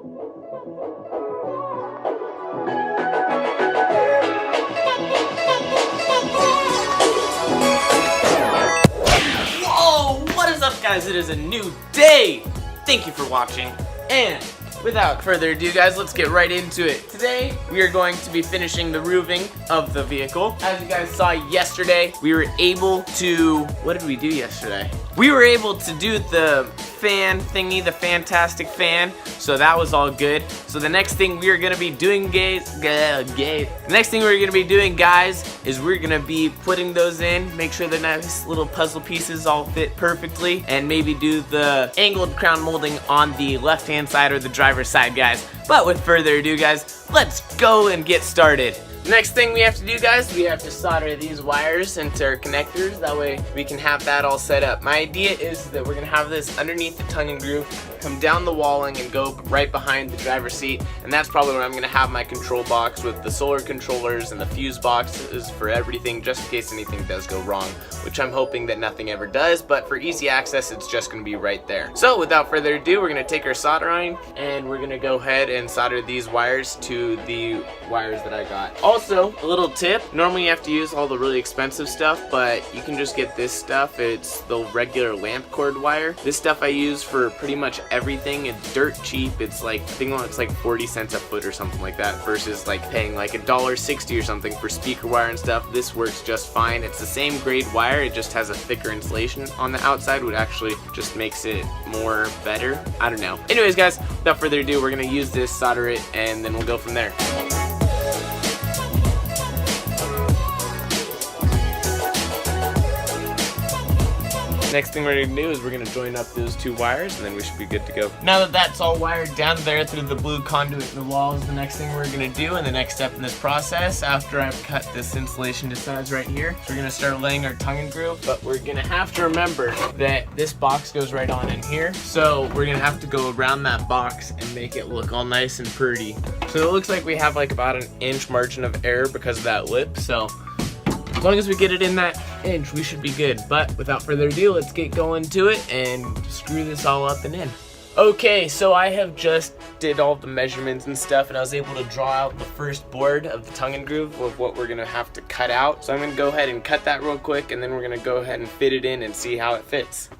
Whoa, what is up guys? It is a new day. Thank you for watching, and without further ado guys, let's get right into it. Today we are going to be finishing the roofing of the vehicle. As you guys saw yesterday, we were able to, what did we do yesterday? We were able to do the fan thingy, the fantastic fan, so that was all good. So the next thing we are gonna be doing guys, is we're gonna be putting those in, make sure the nice little puzzle pieces all fit perfectly, and maybe do the angled crown molding on the left hand side or the driver's side guys. But with further ado guys, let's go and get started. Next thing we have to do guys, we have to solder these wires into our connectors, that way we can have that all set up. My idea is that we're going to have this underneath the tongue and groove, come down the walling and go right behind the driver's seat, and that's probably where I'm going to have my control box with the solar controllers and the fuse boxes for everything, just in case anything does go wrong, which I'm hoping that nothing ever does, but for easy access it's just going to be right there. So without further ado, we're going to take our solder iron and we're going to go ahead and solder these wires to the wires that I got. Also, a little tip, normally you have to use all the really expensive stuff, but you can just get this stuff. It's the regular lamp cord wire. This stuff I use for pretty much everything. It's dirt cheap. It's like, I think it's like 40 cents a foot or something like that, versus like paying like $1.60 or something for speaker wire and stuff. This works just fine. It's the same grade wire, it just has a thicker insulation on the outside, which actually just makes it more better. I don't know. Anyways guys, without further ado, we're gonna use this, solder it, and then we'll go from there. Next thing we're gonna do is we're gonna join up those two wires, and then we should be good to go. Now that that's all wired down there through the blue conduit in the walls, the next thing we're gonna do, and the next step in this process, after I've cut this insulation to size right here, so we're gonna start laying our tongue and groove, but we're gonna have to remember that this box goes right on in here, so we're gonna have to go around that box and make it look all nice and pretty. So it looks like we have like about an inch margin of error because of that lip, so as long as we get it in that inch, we should be good. But without further ado, let's get going to it and screw this all up and in. Okay, so I have just did all the measurements and stuff, and I was able to draw out the first board of the tongue and groove of what we're gonna have to cut out. So I'm gonna go ahead and cut that real quick, and then we're gonna go ahead and fit it in and see how it fits.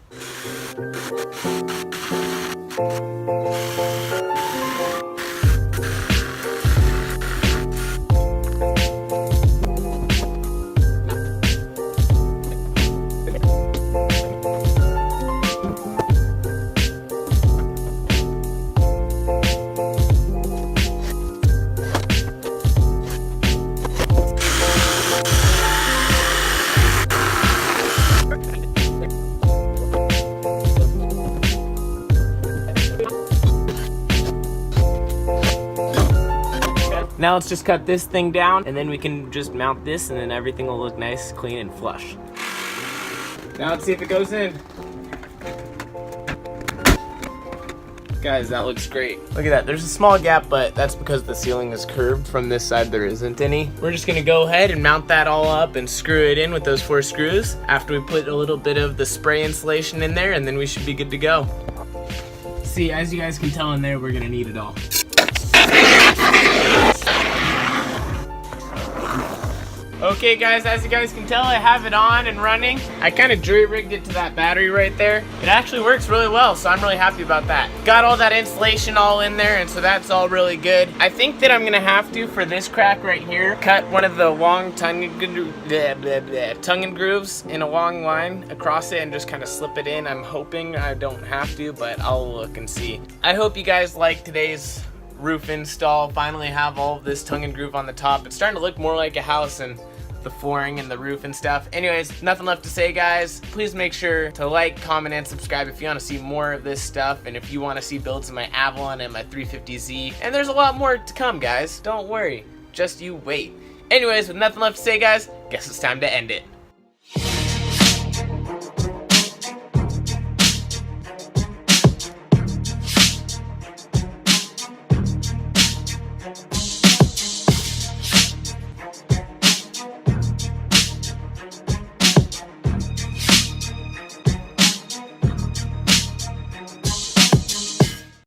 Now let's just cut this thing down, and then we can just mount this, and then everything will look nice, clean, and flush. Now let's see if it goes in. Guys, that looks great. Look at that, there's a small gap, but that's because the ceiling is curved. From this side, there isn't any. We're just gonna go ahead and mount that all up and screw it in with those 4 screws after we put a little bit of the spray insulation in there, and then we should be good to go. See, as you guys can tell in there, we're gonna need it all. Okay guys, as you guys can tell, I have it on and running. I kind of jury-rigged it to that battery right there. It actually works really well, so I'm really happy about that. Got all that insulation all in there, and so that's all really good. I think that I'm gonna have to, for this crack right here, cut one of the long tongue and grooves in a long line across it and just kind of slip it in. I'm hoping I don't have to, but I'll look and see. I hope you guys like today's roof install. Finally have all of this tongue and groove on the top. It's starting to look more like a house, and the flooring and the roof and stuff. Anyways, nothing left to say guys. Please make sure to like, comment, and subscribe if you want to see more of this stuff, and if you want to see builds of my Avalon and my 350Z. And there's a lot more to come guys, don't worry, just you wait. Anyways, with nothing left to say guys, guess it's time to end it.